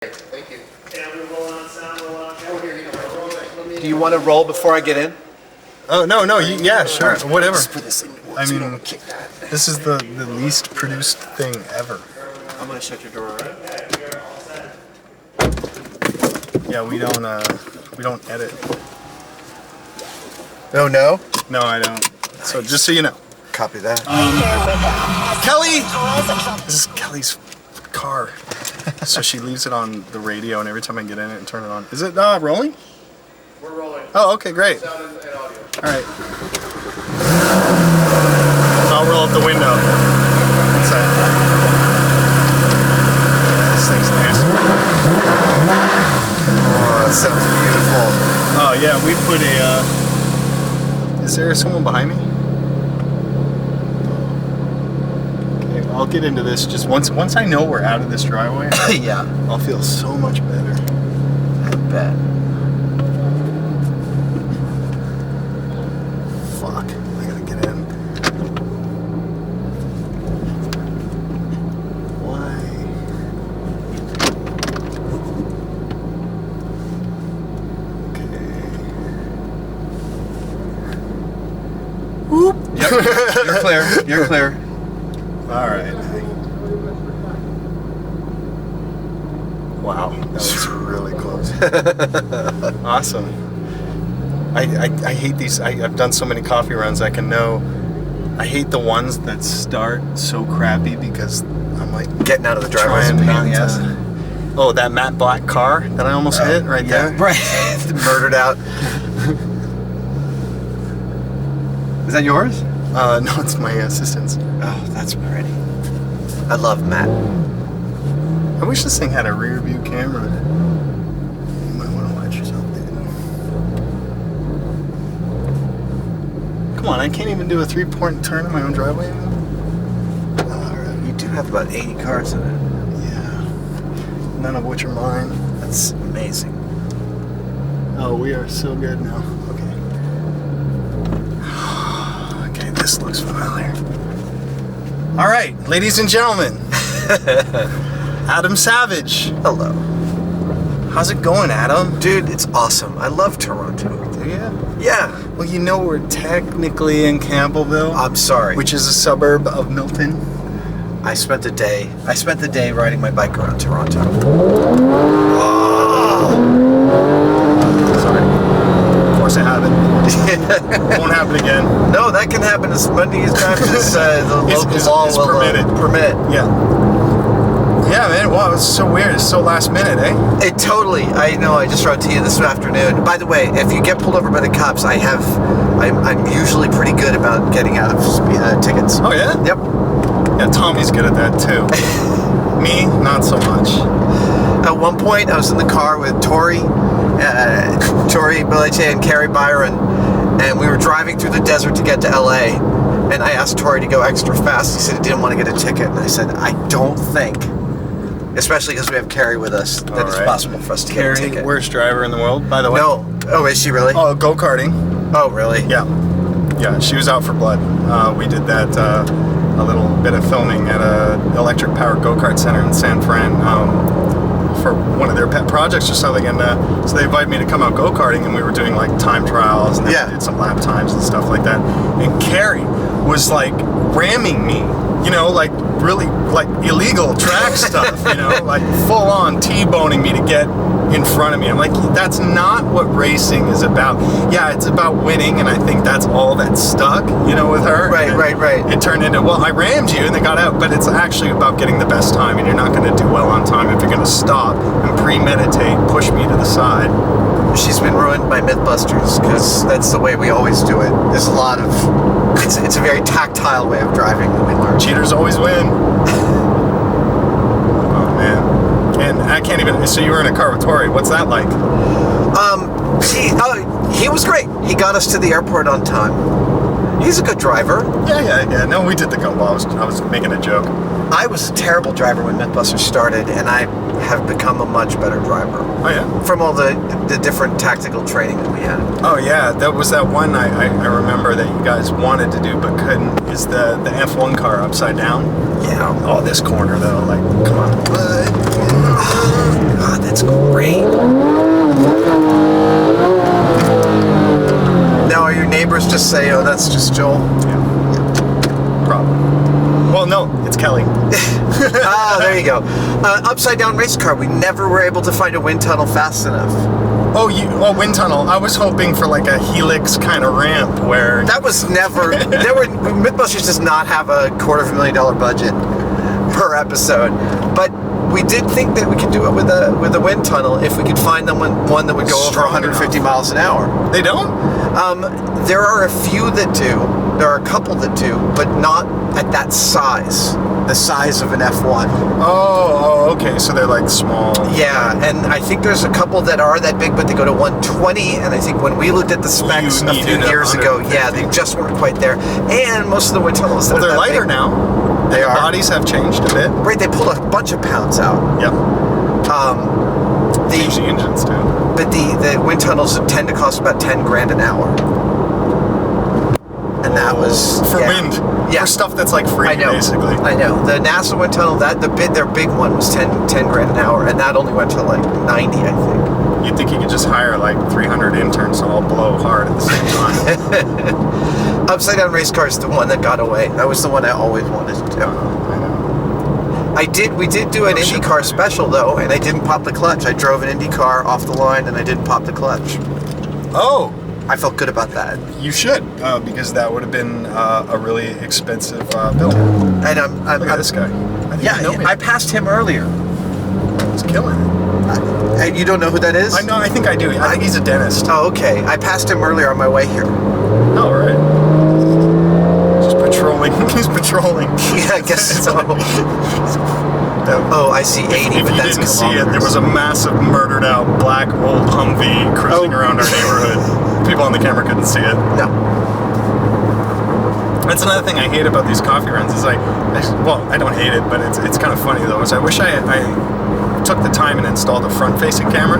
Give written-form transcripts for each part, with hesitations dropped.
Thank you. Do you want to roll before I get in? Oh, no, yeah, sure, whatever. Just put this in the I so we mean, don't kick that. this is the least produced thing ever. I'm gonna shut your door, alright? Yeah, we don't edit. Oh, no? No, I don't. So just so you know. Copy that. Kelly! This is Kelly's car. So she leaves it on the radio, and every time I get in it and turn it on. Is it rolling? We're rolling. Oh, okay, great. Sound and audio. Alright. I'll roll up the window. What's that? This thing's nasty. Oh, that sounds beautiful. Oh, yeah, we put a, is there someone behind me? Okay, I'll get into this just once I know we're out of this driveway, Yeah, I'll feel so much better. I bet. Fuck, I gotta get in. Why? Okay. Whoop. Yep, you're clear. You're clear. All right. Wow, that was really close. Awesome. I hate these. I've done so many coffee runs. I can know. I hate the ones that start so crappy because I'm like Getting out of the driveway. trying not yes. to. Oh, that matte black car that I almost hit right there. Right. Murdered out. Is that yours? No, it's my assistant's. Oh, that's pretty. I love Matt. I wish this thing had a rear view camera. You might want to watch yourself, dude. Come on, I can't even do a 3-point turn in my own driveway anymore. Alright. You do have about 80 cars in it. Yeah. None of which are mine. That's amazing. Oh, we are so good now. Okay. Okay, this looks familiar. Alright, ladies and gentlemen. Adam Savage. Hello. How's it going, Adam? Dude, it's awesome. I love Toronto. Do you? Yeah. Well, you know we're technically in Campbellville, I'm sorry. which is a suburb of Milton. I spent the day riding my bike around Toronto. Sorry. Of course I haven't. Won't happen again. No, that can happen as many times as the local is law will permitted. permit. Yeah. Yeah, man. Wow, it's so weird. It's so last minute, eh? It totally. I know. I just wrote to you this afternoon. By the way, if you get pulled over by the cops, I'm usually pretty good about getting out of tickets. Oh, yeah? Yep. Yeah, Tommy's good at that, too. Me, not so much. At one point, I was in the car with Tori Belice and Carrie Byron, and we were driving through the desert to get to LA, and I asked Tori to go extra fast. He said he didn't want to get a ticket, and I said, I don't think, especially because we have Carrie with us, that it's right. possible for us to get a Carrie, ticket. worst driver in the world, by the way. No. Oh, is she really? Oh, go-karting. Oh, really? Yeah. Yeah, she was out for blood. We did that, a little bit of filming at a electric powered go-kart center in San Fran for one of their pet projects or something. And so they invited me to come out go-karting, and we were doing like time trials and Yeah. did some lap times and stuff like that. And Carrie was like ramming me, you know, like really like illegal track stuff, you know, like full on T-boning me to get in front of me. I'm like, that's not what racing is about. Yeah, it's about winning, and I think that's all that stuck, you know, with her. Right, And right. It turned into, well, I rammed you and they got out, but it's actually about getting the best time, and you're not going to do well on time if you're going to stop and premeditate, push me to the side. She's been ruined by Mythbusters, because that's the way we always do it. There's a lot of... It's a very tactile way of driving that we learn. Cheaters always win. Oh, man. And I can't even, so you were in a car with Tori. What's that like? He was great. He got us to the airport on time. He's a good driver. Yeah. No, we did the gumball. I was making a joke. I was a terrible driver when Mythbusters started, and I have become a much better driver. Oh, yeah? From all the different tactical training that we had. Oh, yeah. That was that one I remember that you guys wanted to do but couldn't, is the F1 car upside down. Yeah. Oh, this corner, though. Like, come on. God, just say, oh, that's just Joel. Yeah. Problem. Well, no, it's Kelly. Ah, there you go. Upside down race car. We never were able to find a wind tunnel fast enough. Oh, wind tunnel. I was hoping for like a helix kind of ramp where... That was never... Mythbusters does not have a $250,000 budget per episode. But we did think that we could do it with a wind tunnel if we could find one that would go over 150 miles an hour. They don't? There are a few that do. There are a couple that do, but not at that size. The size of an F1. Oh, okay. So they're like small. Yeah, and I think there's a couple that are that big, but they go to 120. And I think when we looked at the specs a few years ago, yeah, they just weren't quite there. And most of the wind tunnels that they're are that lighter big, now. They are. Bodies have changed a bit. Right, they pulled a bunch of pounds out. Yep. The engines too. But the wind tunnels tend to cost about $10,000 an hour. And that was for wind. Yeah. For stuff that's like free, I know. basically. I know. The NASA wind tunnel, their big one was $10,000 an hour, and that only went to like 90, I think. You'd think you could just hire like 300 interns to all blow hard at the same time. Upside down race car is the one that got away. That was the one I always wanted to do. I know. We did do an IndyCar special though, and I didn't pop the clutch. I drove an IndyCar off the line, and I didn't pop the clutch. Oh. I felt good about that. You should, because that would have been a really expensive bill. And Look at this guy. I passed him earlier. He's killing it. And you don't know who that is? I know. I think I do. I think he's a dentist. Oh, okay. I passed him earlier on my way here. Oh, right. Just patrolling. He's patrolling. Yeah, I guess so. Oh, I see 80, if but you that's didn't see it, there was a massive murdered out black old Humvee cruising around our neighborhood. People on the camera couldn't see it. No. That's another thing I hate about these coffee runs is I don't hate it, but it's kind of funny though, is I wish I took the time and installed a front-facing camera.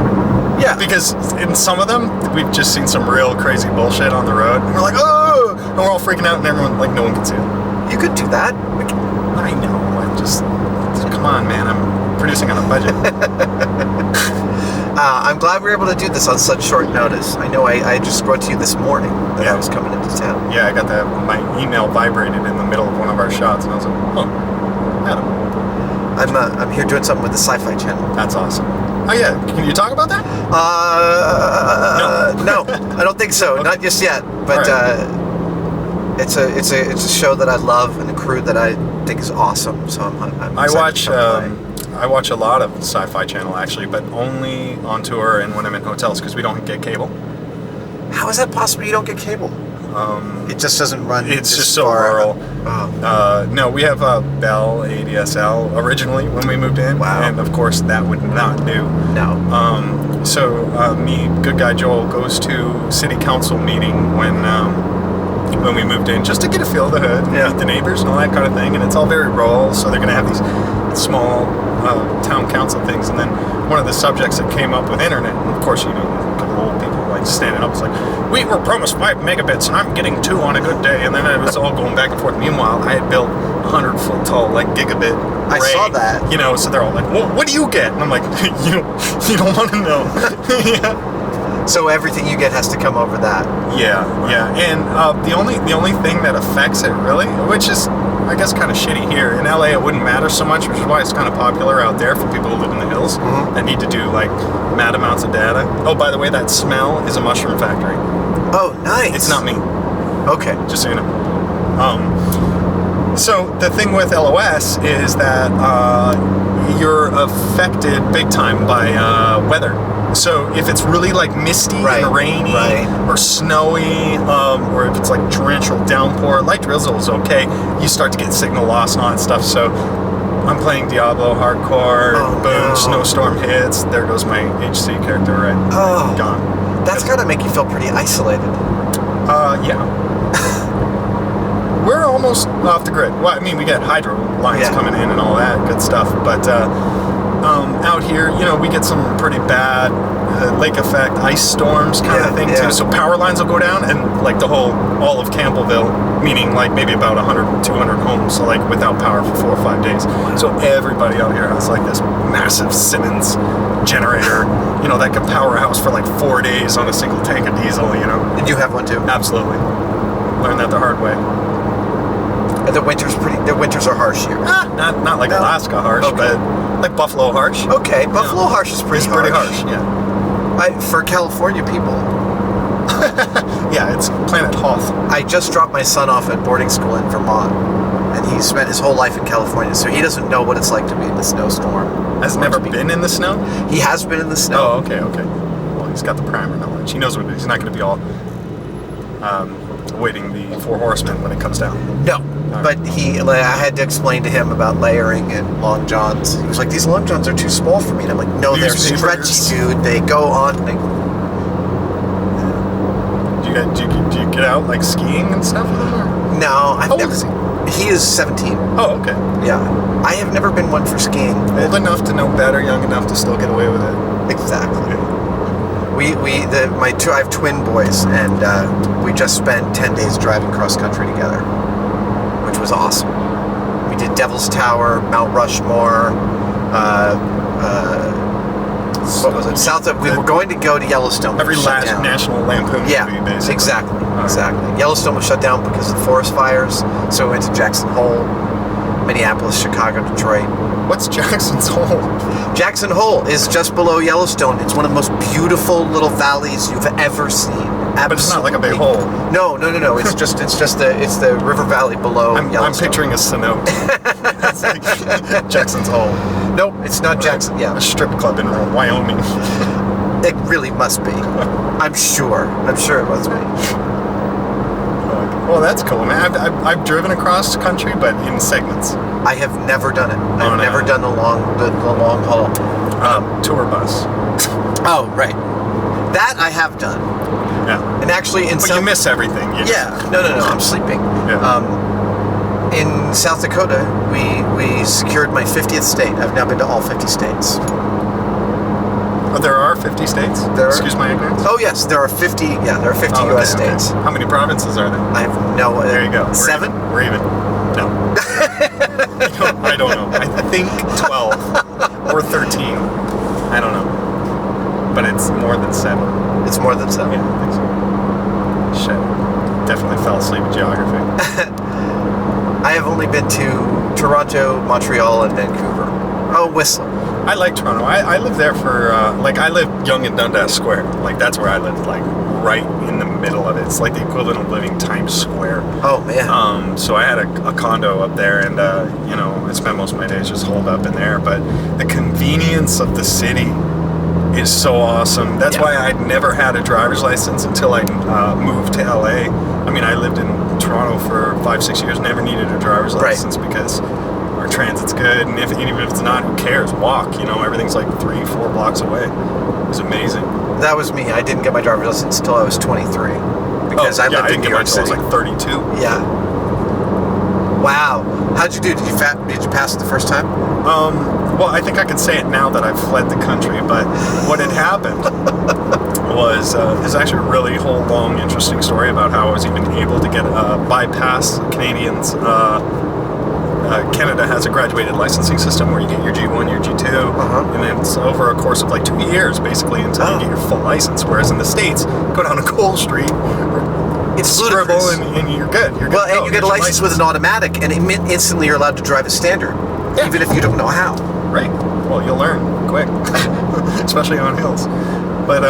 Yeah. Because in some of them, we've just seen some real crazy bullshit on the road. And we're like, oh! And we're all freaking out and everyone, like, no one can see it. You could do that. I know, come on, man, I'm producing on a budget. I'm glad we were able to do this on such short notice. I know I just wrote to you this morning that I was coming into town. Yeah, I got my email vibrated in the middle of one of our shots, and I was like, oh, Adam. I'm here doing something with the Sci-Fi Channel. That's awesome. Oh yeah, can you talk about that? No, I don't think so. Okay. Not just yet. But right. It's a show that I love and a crew that I think is awesome. So I'm I watch a lot of Sci-Fi Channel actually, but only on tour and when I'm in hotels because we don't get cable. How is that possible? You don't get cable? It just doesn't run. It's just so rural. No, we have a Bell ADSL originally when we moved in, and of course that would not do. No. So me, good guy Joel, goes to city council meeting when we moved in, just to get a feel of the hood, meet the neighbors and all that kind of thing. And it's all very rural, so they're going to have these small town council things. And then one of the subjects that came up with internet, and of course, you know, a couple old people like standing up, it's like, we were promised 5 megabits and I'm getting 2 on a good day. And then it was all going back and forth. Meanwhile, I had built 100-foot tall, like, gigabit array. I saw that. You know, so they're all like, well, what do you get? And I'm like, you don't want to know. Yeah. So everything you get has to come over that. Yeah. And the only thing that affects it really, which is I guess kind of shitty here in LA, it wouldn't matter so much, which is why it's kind of popular out there for people who live in the hills that need to do like mad amounts of data. Oh, by the way, that smell is a mushroom factory. Oh, nice. It's not me. Okay, just so you know. So the thing with LOS is that you're affected big time by weather. So if it's really like misty and rainy or snowy, or if it's like torrential downpour, light drizzle is okay. You start to get signal loss and all that stuff. So I'm playing Diablo hardcore. Boom, snowstorm hits. There goes my HC character, right? Oh, gone. That's gotta make you feel pretty isolated. Yeah. We're almost off the grid. Well, I mean, we get hydro lines coming in and all that good stuff, but out here, you know, we get some pretty bad lake effect ice storms kind of thing too. So power lines will go down, and like all of Campbellville, meaning like maybe about 100, 200 homes, so like without power for 4 or 5 days. So everybody out here has like this massive Siemens generator, you know, that can power a house for like 4 days on a single tank of diesel, you know. And you have one too? Absolutely. Learned that the hard way. And the winters are harsh here. Not like Alaska harsh, Okay. but like Buffalo harsh. Okay, Buffalo harsh is pretty It's pretty harsh, yeah. For California people. Yeah, it's Planet Hoth. I just dropped my son off at boarding school in Vermont, and he spent his whole life in California, so he doesn't know what it's like to be in a snowstorm. Has never been in the snow? He has been in the snow. Oh, okay. Well, he's got the primer knowledge. He knows what it is. He's not going to be all waiting the Four Horsemen when it comes down. No, but I had to explain to him about layering and long johns. He was like, "These long johns are too small for me." And I'm like, "No, they're Newspapers. stretchy, dude. They go on." Do you get out like skiing and stuff with him? Or? No, I've How old never. is he? He is 17. Oh, okay. Yeah, I have never been one for skiing. Old enough to know better, young enough to still get away with it. Exactly. I have twin boys, and we just spent 10 days driving cross country together, which was awesome. We did Devil's Tower, Mount Rushmore. What was it? We were going to go to Yellowstone. Every but it was shut last down. National Lampoon movie, basically. Exactly. Right. Exactly. Yellowstone was shut down because of the forest fires, so we went to Jackson Hole, Minneapolis, Chicago, Detroit. What's Jackson's Hole? Jackson Hole is just below Yellowstone. It's one of the most beautiful little valleys you've ever seen. Absolutely. But it's not like a big hole. No. It's just the river valley below I'm Yellowstone. picturing a cenote. It's like Jackson's Hole. Nope, it's not Jackson. Yeah, A strip club in Wyoming. it really must be. I'm sure it must be. Well, that's cool, man. I've driven across country, but in segments. I have never done it. I've no. never done the long haul. Tour bus. Oh, right. That I have done. Yeah. And actually, But you miss everything. Yeah. No. I'm sleeping. Yeah. In South Dakota, we secured my 50th state. I've now been to all 50 states. Oh, there are 50 states? Excuse my ignorance? Oh, yes. There are 50. Yeah, there are 50 Oh, U.S. okay. states. How many provinces are there? I have no. There you go. We're 7. even. We're even. No. I don't know. I think 12 or 13. I don't know. But it's more than 7. It's more than 7. Yeah, I think so. Shit. Definitely fell asleep in geography. I have only been to Toronto, Montreal, and Vancouver. Oh, Whistler. I like Toronto. I live there for, I live young in Dundas Square. Like, that's where I live, like, right in the middle of it. It's like the equivalent of living Times Square. Oh, man. So I had a condo up there, and, I spent most of my days just holed up in there. But the convenience of the city is so awesome. That's why I'd never had a driver's license until I moved to LA. I mean, I lived in Toronto for 5-6 years, never needed a driver's license because our transit's good, and even if it's not, who cares? Walk, everything's like 3-4 blocks away. It was amazing. That was me. I didn't get my driver's license until I was 23 because I lived in New York City. I was like 32. Yeah. Wow. How'd you do? Did you pass it the first time? Well, I think I can say it now that I've fled the country, but what had happened was is actually a really whole long interesting story about how I was even able to get bypass Canadians. Canada has a graduated licensing system where you get your G1, your G2, and it's over a course of like 2 years basically until you get your full license. Whereas in the States, go down to Cole Street, It's scribble, ludicrous. and you're good. You're good Well, to go. and you get a Here's your license with an automatic, and instantly you're allowed to drive a standard, even if you don't know how. Right. Well, you'll learn quick, especially on hills. But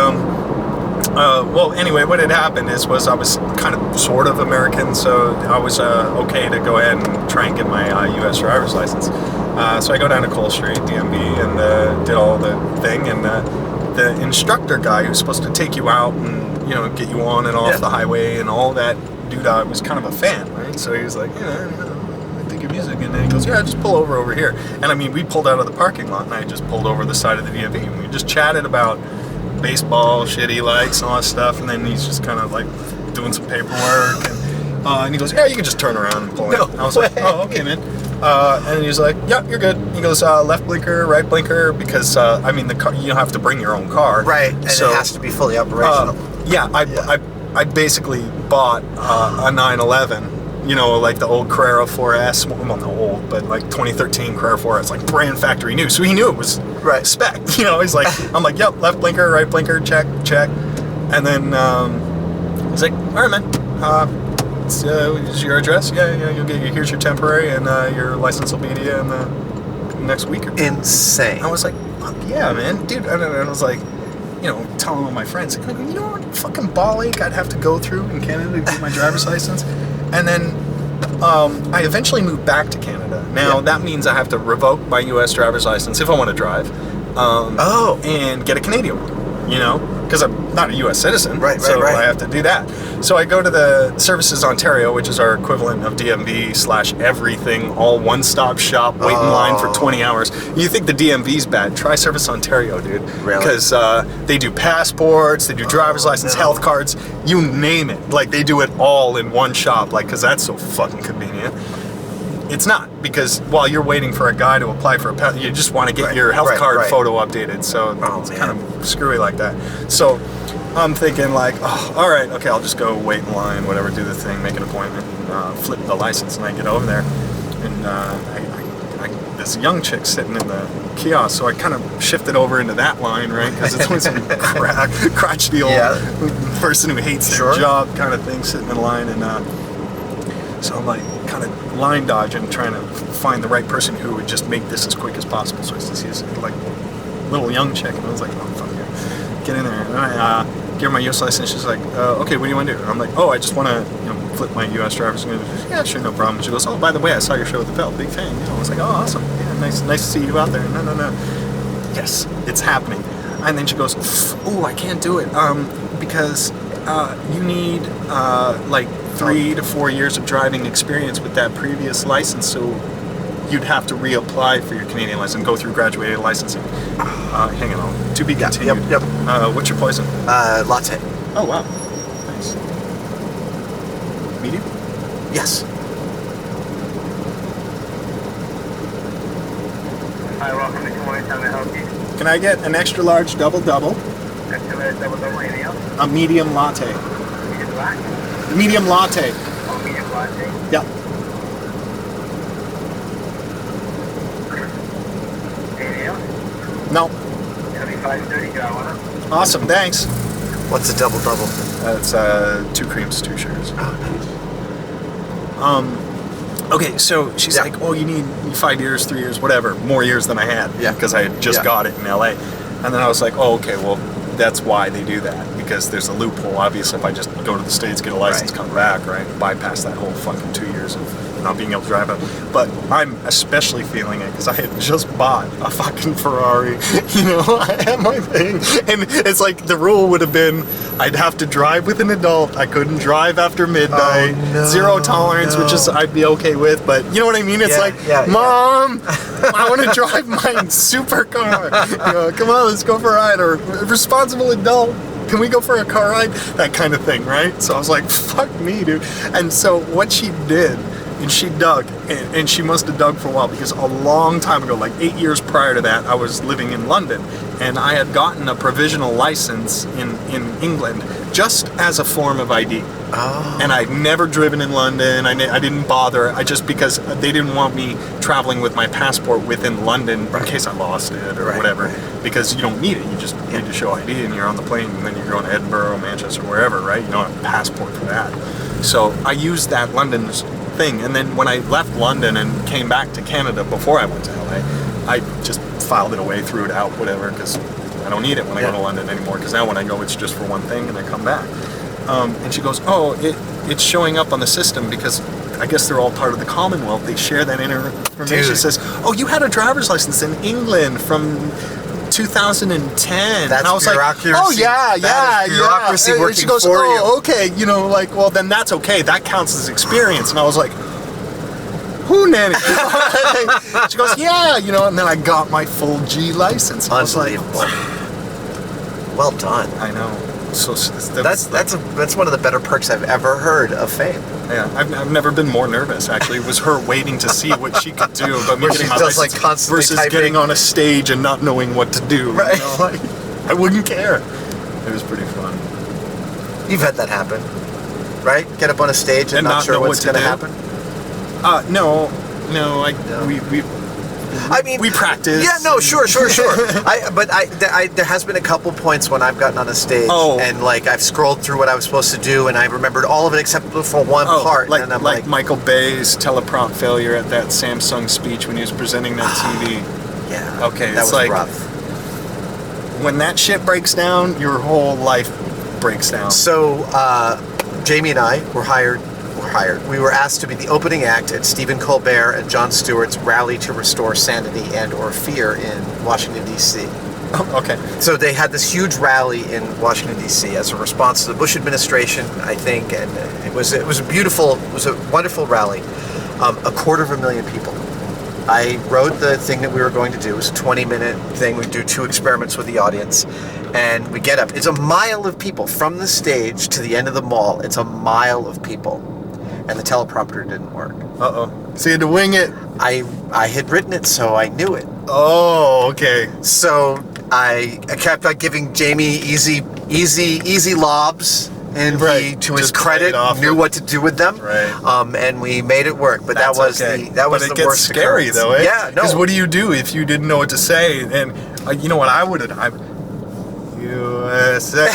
well, anyway, what had happened was I was kind of sort of American, so I was okay to go ahead and try and get my U.S. driver's license. So I go down to Cole Street, DMV, and did all the thing, and the instructor guy who's supposed to take you out and get you on and off the highway and all that dude was kind of a fan, right? So he was like, I think your music, and then he goes, yeah, just pull over here. And I mean, we pulled out of the parking lot, and I just pulled over the side of the DMV, and we just chatted about baseball, shitty lights, and all that stuff. And then he's just kind of like doing some paperwork, and he goes, yeah, you can just turn around and pull in. I was like, oh, okay, man. And he was like, yeah, you're good. He goes, left blinker, right blinker, because I mean, the car, you have to bring your own car, Right, and so it has to be fully operational. I basically bought a 911. Like the old Carrera 4S, well, not old, but like 2013 Carrera 4S, like brand factory new. So he knew it was spec. He's like, I'm like, yep, left blinker, right blinker, check. And then he's like, all right, man, is your address? Yeah. You'll get here's your temporary, and your license will be to you in the next week or two. Insane. I was like, fuck yeah, man, dude. And I was like, telling all my friends, like, you know what fucking ball ache I'd have to go through in Canada to get my driver's license. And then I eventually moved back to Canada. Now that means I have to revoke my U.S. driver's license if I want to drive. And get a Canadian one, because I'm not a U.S. citizen. Right. I have to do that. So I go to the Services Ontario, which is our equivalent of DMV/everything, all one-stop shop, wait in line for 20 hours. You think the DMV's bad? Try Service Ontario, dude. Really? Because they do passports, they do driver's license, health cards, you name it. Like, they do it all in one shop, because that's so fucking convenient. It's not, because while you're waiting for a guy to apply for a passport, you just want to get your health card photo updated. So it's kind of screwy like that. So I'm thinking like, all right, okay, I'll just go wait in line, whatever, do the thing, make an appointment, and flip the license, and I get over there, and I this young chick sitting in the kiosk, so I kind of shifted over into that line, right, because it's always some crotchety old person who hates their job kind of thing sitting in line, and so I'm like kind of line dodging, trying to find the right person who would just make this as quick as possible. So I see this like little young chick, and I was like, oh fuck yeah, get in there. And I give her my U.S. license. She's like, okay, what do you want to do? And I'm like, I just want to flip my U.S. driver's. And she's like, yeah, sure, no problem. She goes, oh, by the way, I saw your show with the Bell, big fan. I was like, oh, awesome, yeah, nice to see you out there. No, yes, it's happening. And then she goes, oh, I can't do it because you need like 3 to 4 years of driving experience with that previous license, so you'd have to reapply for your Canadian license, go through graduated licensing. Hang on, to be continued. Yep. What's your poison? Latte. Oh wow, nice. Medium? Yes. Hi, welcome to Moines. How may I help you? Can I get an extra large double? Extra large double, anything else? A medium latte. Medium black? Medium latte. Oh, medium latte? Yep. Anything else? No. It'll be 5:30, got one. Awesome, thanks. What's a double-double? It's 2 creams, 2 sugars. Oh, nice. Okay, so she's like, oh, you need 5 years, 3 years, whatever, more years than I had, because I had just got it in LA. And then I was like, oh, okay, well, that's why they do that, because there's a loophole. Obviously, if I just go to the States, get a license, come back, right, bypass that whole fucking 2 years of not being able to drive it. But I'm especially feeling it because I had just bought a fucking Ferrari. I had my thing, and it's like the rule would have been I'd have to drive with an adult. I couldn't drive after midnight. Zero tolerance, which is I'd be okay with. But you know what I mean? It's Mom, I want to drive my supercar. Come on, let's go for a ride. Or responsible adult. Can we go for a car ride? That kind of thing, right? So I was like, fuck me, dude. And so what she did, and she dug, and she must have dug for a while, because a long time ago, like 8 years prior to that, I was living in London, and I had gotten a provisional license in England just as a form of ID. Oh. And I'd never driven in London. I didn't bother. Because they didn't want me traveling with my passport within London in case I lost it or whatever. Because you don't need it. You just need to show ID, and you're on the plane, and then you're going to Edinburgh, Manchester, wherever, right? You don't have a passport for that. So I used that London thing, and then when I left London and came back to Canada before I went to LA, I just filed it away, threw it out, whatever, because I don't need it when I go to London anymore, because now when I go, it's just for one thing, and I come back. And she goes, oh, it's showing up on the system because I guess they're all part of the Commonwealth. They share that information. Dude. It says, oh, you had a driver's license in England from 2010. That's and I was bureaucracy. like, oh, yeah. Bureaucracy working and she goes, for you. Okay, well, then that's okay. That counts as experience. And I was like, who nanny? She goes, yeah, and then I got my full G license. I was like, well done. I know. So that's one of the better perks I've ever heard of fame. Yeah, I've never been more nervous. Actually, it was her waiting to see what she could do about me getting my license constantly versus typing. Getting on a stage and not knowing what to do. Right. I wouldn't care. It was pretty fun. You've had that happen, right? Get up on a stage and not sure what's going to happen. No. I mean, we practice. Yeah, no, sure. There has been a couple points when I've gotten on a stage and like I've scrolled through what I was supposed to do and I remembered all of it except for one part. Like, and I'm like Michael Bay's teleprompt failure at that Samsung speech when he was presenting that TV. Yeah. Okay, that it's was like rough. when that shit breaks down, your whole life breaks down. So Jamie and I were hired. We were asked to be the opening act at Stephen Colbert and Jon Stewart's rally to restore sanity and/or fear in Washington D.C. Oh, okay. So they had this huge rally in Washington D.C. as a response to the Bush administration, I think, and it was a wonderful rally. 250,000 people. I wrote the thing that we were going to do. It was a 20-minute thing. We do 2 experiments with the audience, and we get up. It's a mile of people from the stage to the end of the mall. It's a mile of people. And the teleprompter didn't work. So you had to wing it. I had written it, so I knew it. Oh, okay. So I kept on giving Jamie easy lobs, and he, to his Just play credit, it off knew of- what to do with them. Right. And we made it work. But That's that was okay. the it gets worst scary occurrence. though, eh? Yeah, no. Because what do you do if you didn't know what to say? And you know what I would have? USA,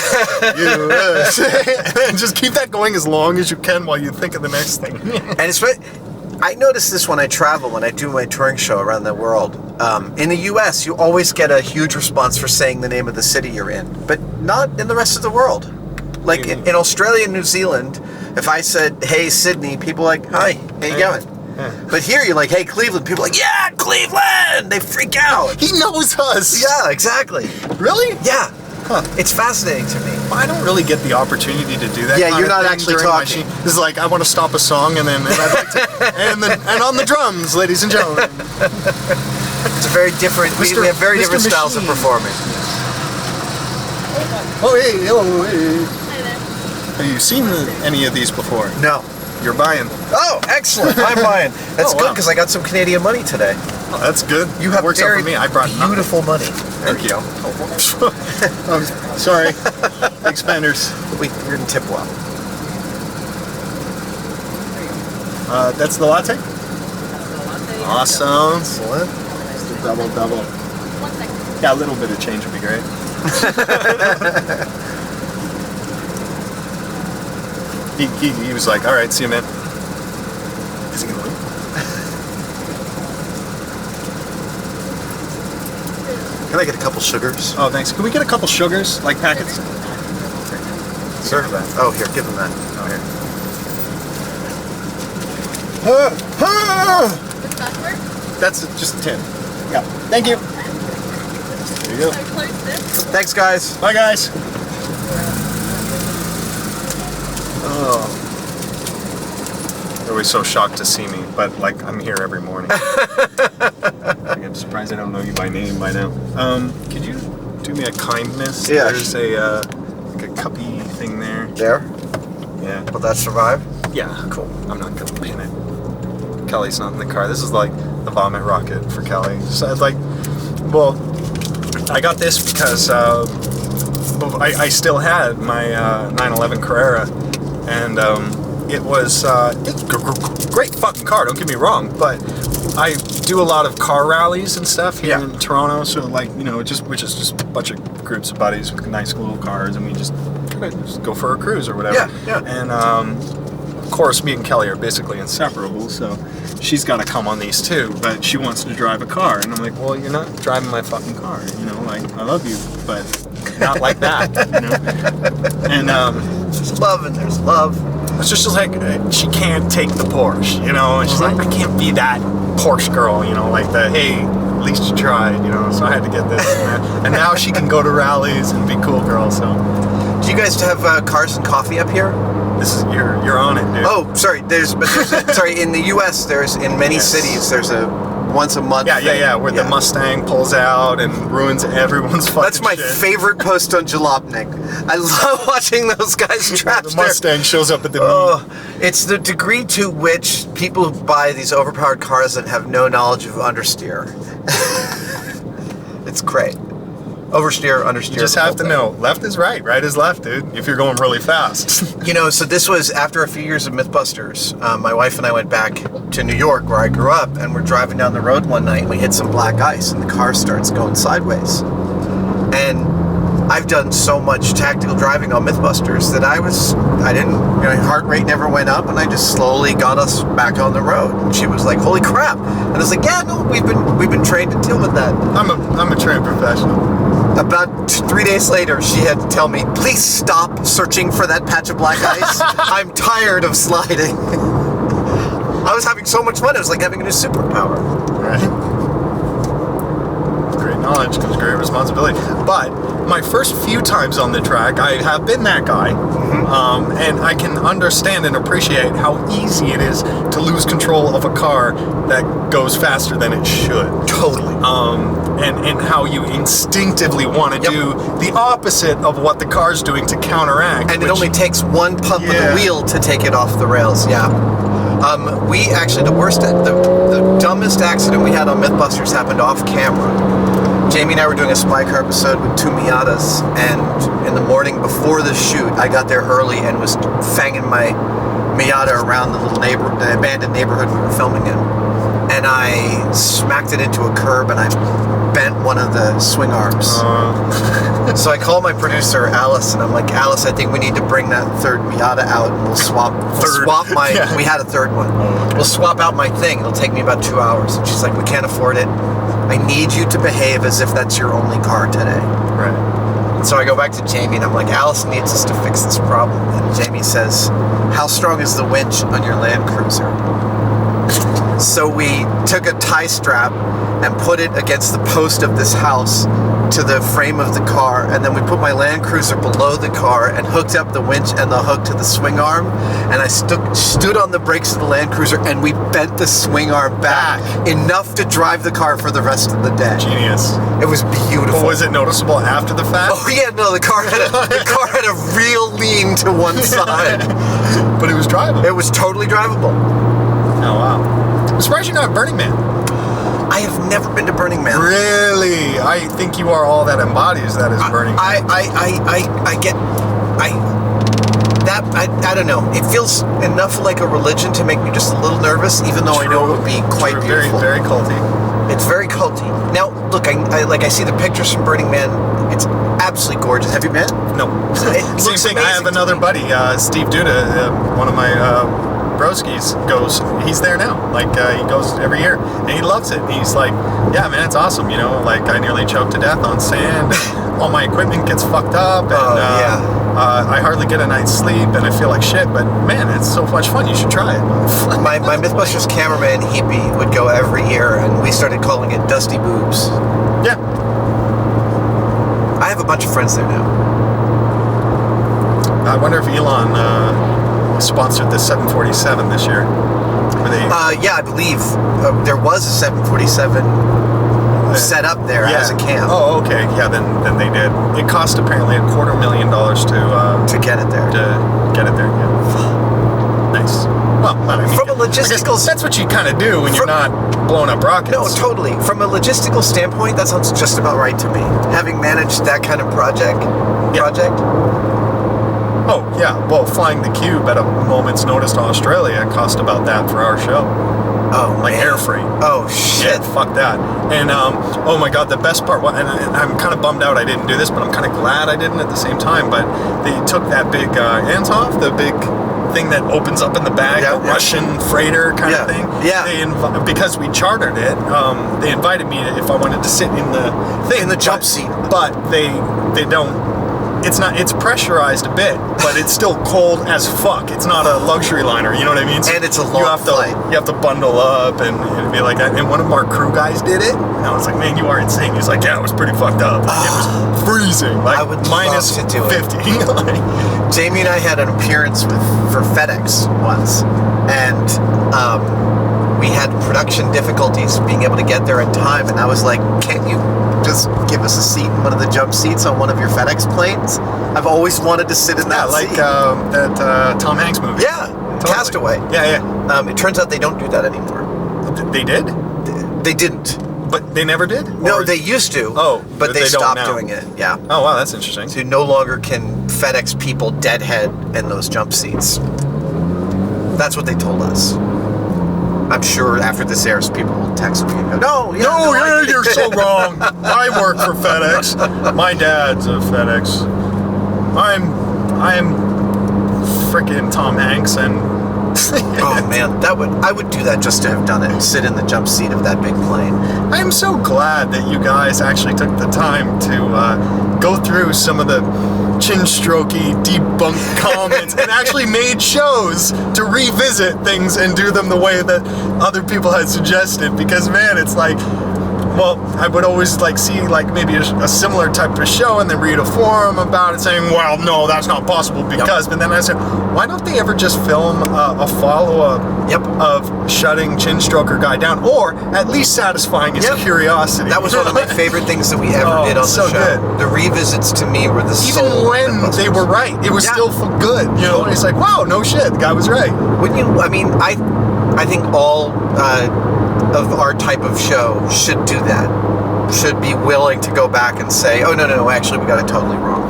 USA, and just keep that going as long as you can while you think of the next thing. And it's I notice this when I travel, when I do my touring show around the world. In the U.S., you always get a huge response for saying the name of the city you're in, but not in the rest of the world. Like in Australia and New Zealand, if I said, "Hey, Sydney," people are like, "Hi, how you going?" Yeah. But here you're like, "Hey, Cleveland," people are like, "Yeah, Cleveland!" They freak out. He knows us. Yeah, exactly. Really? Yeah. It's fascinating to me. I don't really get the opportunity to do that. Yeah, kind you're of not thing actually during my talking. show. This is like I want to stop a song and I'd like to, and on the drums, ladies and gentlemen. It's a very different. We Mr. have very different Mr. styles of Machine. performing. Oh hey, oh hey. Hi there. Have you seen any of these before? No. You're buying. Oh, excellent! I'm buying. That's Oh, good wow. because I got some Canadian money today. Oh, that's good. You have works out very for me. I brought nothing. beautiful money. Thank you. Sorry, big spenders. We didn't tip well. That's the latte. Awesome. Excellent. Just a double. 1 second. Yeah, a little bit of change would be great. He was like, all right, see you, man. Is he gonna leave? Can I get a couple sugars? Oh, thanks. Can we get a couple sugars, like packets? Serve that. Oh, here, give them that. Oh, here. The Sharkwerks. That's just 10. Yeah. Thank you. There you go. So close this. Thanks, guys. Bye, guys. Oh. They're always so shocked to see me, but like I'm here every morning. I'm surprised I don't know you by name by now. Could you do me a kindness? Yeah. There's a like a cuppy thing there. There. Yeah. Will that survive? Yeah. Cool. I'm not gonna pin it. Kelly's not in the car. This is like the vomit rocket for Kelly. So it's like, well, I got this because I still had my 911 Carrera, and it was it's a great fucking car. Don't get me wrong, but I do a lot of car rallies and stuff here in Toronto. So like we're just a bunch of groups of buddies with nice little cars, and we just kind of just go for a cruise or whatever. Yeah. And of course, me and Kelly are basically inseparable. So she's got to come on these too, but she wants to drive a car, and I'm like, well, you're not driving my fucking car. Like I love you, but not like that. And There's love and there's love. it's just like she can't take the Porsche, and she's like, I can't be that Porsche girl, like the hey, at least you tried, So I had to get this, and now she can go to rallies and be cool girl. So Do you guys have cars and coffee up here? this is you're on it, dude. Oh, sorry. Sorry. In the U.S., there's in many cities there's a once a month. Yeah, where the Mustang pulls out and ruins everyone's fucking That's my shit. favorite post on Jalopnik. I love watching those guys trapped The there. Mustang shows up at the It's the degree to which people buy these overpowered cars and have no knowledge of understeer. It's great. Oversteer, understeer. You just have to know, left is right, right is left, dude, if you're going really fast. So this was after a few years of Mythbusters. My wife and I went back to New York, where I grew up, and we're driving down the road one night, and we hit some black ice, and the car starts going sideways. And I've done so much tactical driving on Mythbusters that my heart rate never went up, and I just slowly got us back on the road. And she was like, "Holy crap!" And I was like, "Yeah, no, we've been trained to deal with that." I'm a trained professional. About 3 days later, she had to tell me, "Please stop searching for that patch of black ice. I'm tired of sliding." I was having so much fun. It was like having a new superpower. Right. Great knowledge comes great responsibility. But my first few times on the track, I have been that guy. And I can understand and appreciate how easy it is to lose control of a car that goes faster than it should. Totally. And how you instinctively want to do the opposite of what the car's doing to counteract. And it only takes one pump of the wheel to take it off the rails. Yeah. We actually, the dumbest accident we had on Mythbusters happened off camera. Jamie and I were doing a Spy Car episode with two Miatas, and in the morning before the shoot, I got there early and was fanging my Miata around the abandoned neighborhood we were filming in. And I smacked it into a curb, and I bent one of the swing arms. So I called my producer, Alice, and I'm like, "Alice, I think we need to bring that third Miata out, and we'll swap my, we had a third one. We'll swap out my thing. It'll take me about 2 hours." And she's like, "We can't afford it. I need you to behave as if that's your only car today." Right. And so I go back to Jamie, and I'm like, "Alice needs us to fix this problem." And Jamie says, "How strong is the winch on your Land Cruiser?" So we took a tie strap and put it against the post of this house to the frame of the car, and then we put my Land Cruiser below the car and hooked up the winch and the hook to the swing arm, and I stood on the brakes of the Land Cruiser, and we bent the swing arm back enough to drive the car for the rest of the day. Genius. It was beautiful. But was it noticeable after the fact? Oh yeah, no, the car had a real lean to one side. But it was drivable. It was totally drivable. Oh wow. I'm surprised you're not Burning Man. I have never been to Burning Man. Really? I think you are all that embodies that is Burning Man. I don't know. It feels enough like a religion to make me just a little nervous, even though I know it would be quite beautiful. Very, very culty. It's very culty. Now, look, I see the pictures from Burning Man. It's absolutely gorgeous. Have you been? No. Same thing. I have another buddy, Steve Duda, one of my broskies, he's there now. Like, he goes every year, and he loves it. He's like, "Yeah, man, it's awesome. Like, I nearly choked to death on sand. All my equipment gets fucked up, and I hardly get a night's sleep, and I feel like shit. But man, it's so much fun. You should try it." My Mythbusters cameraman Heapy would go every year, and we started calling it Dusty Boobs. Yeah. I have a bunch of friends there now. I wonder if Elon sponsored the 747 this year. Yeah, I believe there was a 747 set up there as a camp. Oh, okay. Yeah, then they did. It cost apparently $250,000 to get it there. To get it there. Yeah. Nice. Well, from a logistical, that's what you kind of do when you're not blowing up rockets. No, totally. From a logistical standpoint, that sounds just about right to me. Having managed that kind of project. Oh, yeah. Well, flying the Cube at a moment's notice to Australia cost about that for our show. Oh, like air freight. Oh, shit. Yeah, fuck that. And, oh my God, the best part, and I'm kind of bummed out I didn't do this, but I'm kind of glad I didn't at the same time, but they took that big Antov, the big thing that opens up in the bag, the Russian freighter kind of thing. Yeah. Because we chartered it, they invited me if I wanted to sit in the thing. In the jump seat. But they don't. It's pressurized a bit, but it's still cold as fuck. It's not a luxury liner, you know what I mean? So and it's a long flight. You have to bundle up and be like that. And one of our crew guys did it, and I was like, "Man, you are insane." He's like, "Yeah, it was pretty fucked up. It was freezing, like I would minus love to do 50." Jamie and I had an appearance for FedEx once, and we had production difficulties being able to get there in time, and I was like, "Can't you just give us a seat in one of the jump seats on one of your FedEx planes? I've always wanted to sit in that seat." That Tom Hanks movie. Yeah, totally. Castaway. Yeah. It turns out they don't do that anymore. They did? They didn't. But they never did? No, Or- they used to. Oh, but they they don't stopped now. doing it. Yeah. Oh, wow, that's interesting. So no longer can FedEx people deadhead in those jump seats. That's what they told us. I'm sure after this airs, people will text me and go, "No, yeah, No, I yeah, did." you're so wrong. I work for FedEx. My dad's a FedEx. I'm freaking Tom Hanks, and Oh man, I would do that just to have done it. Sit in the jump seat of that big plane. I'm so glad that you guys actually took the time to go through some of the chin-strokey, debunked comments and actually made shows to revisit things and do them the way that other people had suggested. Because man, it's like, well, I would always like see like maybe a similar type of show and then read a forum about it saying, well, no, that's not possible because. But then I said, why don't they ever just film a follow-up of shutting Chin Stroker guy down, or at least satifying his curiosity? That was one of my favorite things that we ever did on the so show. good. The revisits to me were the Even soul when mythbusters. they were right, it was still good. You know, it's like, wow, no shit, the guy was right. Wouldn't you? I mean, I think all of our type of show should do that. Should be willing to go back and say, oh no, actually we got it totally wrong.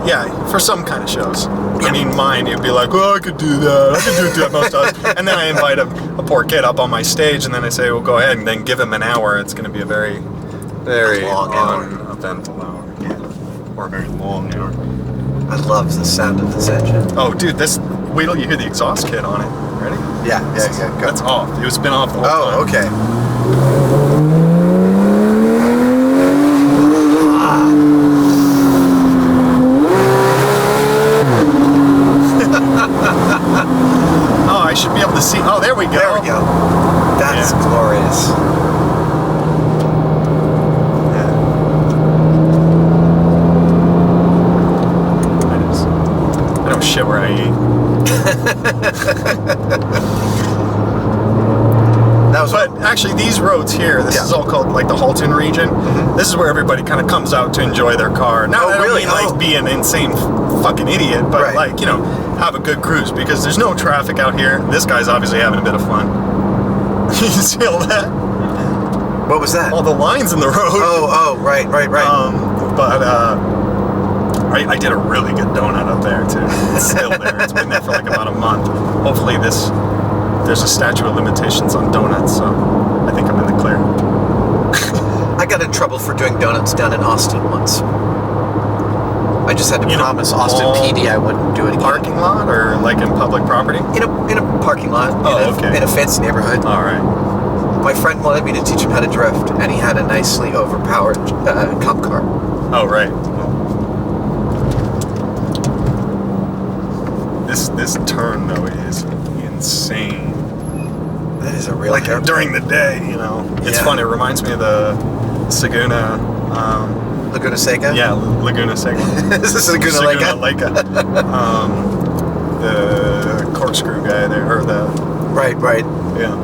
Yeah, for some kind of shows. I mean, mine, it'd be like, oh, I could do that. I could do that most times. And then I invite a poor kid up on my stage, and then I say, well, go ahead, and then give him an hour. It's going to be a very, very long hour. uneventful hour. Yeah. Or a very long hour. I love the sound of this engine. Oh, dude, wait till you hear the exhaust kit on it. Ready? Yeah, go. That's off. It was been off the whole time. Oh, okay. Oh, I should be able to see. Oh, there we go. There we go. That's glorious. I don't shit where I eat. But actually, these roads here, this is all called like the Halton region. Mm-hmm. This is where everybody kind of comes out to enjoy their car. Now, I don't mean like be an insane fucking idiot, but like, you know, have a good cruise because there's no traffic out here. This guy's obviously having a bit of fun. You see all that? What was that? All the lines in the road. Oh, right. But I did a really good donut up there too. It's still there. It's been there for like about a month. Hopefully there's a statute of limitations on donuts, so I think I'm in the clear. I got in trouble for doing donuts down in Austin once. I just had to promise Austin PD I wouldn't do it again. Parking lot or like in public property? In a parking lot. Oh, okay. In a fancy neighborhood. All right. My friend wanted me to teach him how to drift, and he had a nicely overpowered cop car. Oh, right. This turn though is insane. That is a real like haircut. during the day, you know. It's fun. It reminds me of the Laguna Seca? Yeah, Laguna Seca. This is Laguna Leka. The corkscrew guy there, or the Right. yeah.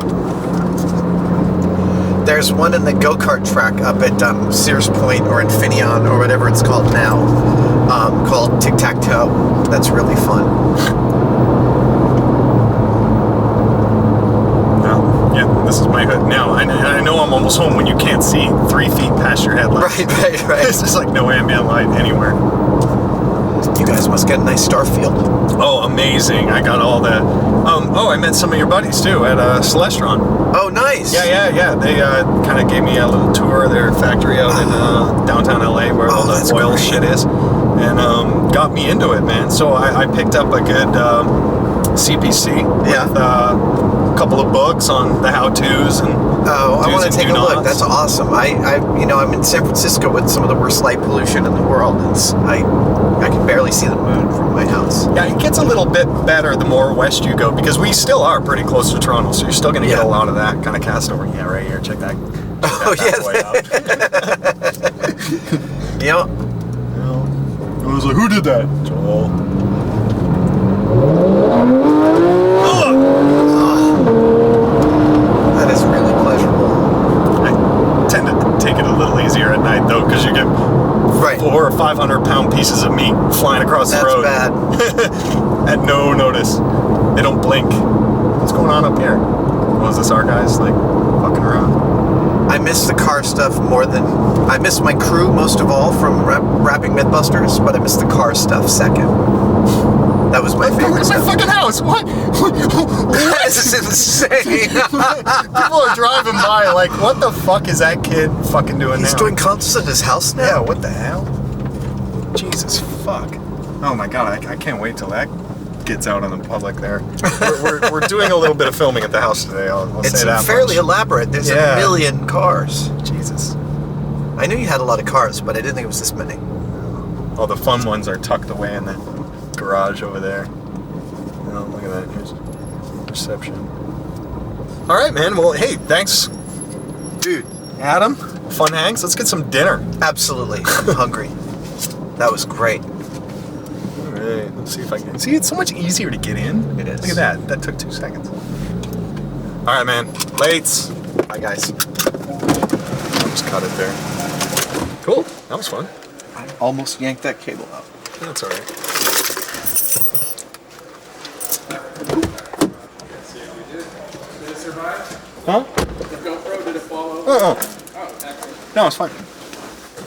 There's one in the go-kart track up at Sears Point or Infineon or whatever it's called now, called Tic-Tac-Toe. That's really fun. Yeah, this is my hood now. I know I'm almost home when you can't see 3 feet past your headlights. Right. It's just like no ambient light anywhere. You guys must get a nice Starfield. Oh, amazing. I got all that. I met some of your buddies too at Celestron. Oh, nice. Yeah. They kind of gave me a little tour of their factory out in downtown LA where all the oil shit is. And got me into it, man. So I picked up a good CPC with a couple of books on the how-tos and I want to take a look. That's awesome. I'm in San Francisco with some of the worst light pollution in the world. I can barely see the moon from my house. Yeah, it gets a little bit better the more west you go because we still are pretty close to Toronto, so you're still going to get a lot of that kind of cast over. Yeah, right here. Check that. Yep. I was like, who did that? Joel. That is really pleasurable. I tend to take it a little easier at night though, because you get 400 or 500 pound pieces of meat flying across the road. That's bad. At no notice. They don't blink. What's going on up here? Was this our guys like fucking around? I miss the car stuff more than I miss my crew most of all from rapping Mythbusters, but I miss the car stuff second. That was my favorite Look at my stuff. fucking house. What? This is insane. People are driving by like, what the fuck is that kid fucking doing He's now? doing concerts at his house now. Yeah, what the hell? Jesus fuck. Oh my god, I can't wait till that gets out on the public there. We're doing a little bit of filming at the house today, I'll It's say that fairly much. elaborate. There's Yeah. a million cars. Jesus. I knew you had a lot of cars, but I didn't think it was this many. All the fun ones are tucked away in the garage over there. Oh, look at that. Here's reception. Alright, man. Well, hey, thanks. Dude, Adam, fun hangs. Let's get some dinner. Absolutely. I'm hungry. That was great. Alright, let's see if I can. See, it's so much easier to get in. It is. Look at that. That took 2 seconds. Alright, man. Lates. Bye, guys. I'll just cut it there. Cool. That was fun. I almost yanked that cable out. That's alright. Huh? The GoPro, did it fall over? Oh, Oh, excellent. no, it's fine.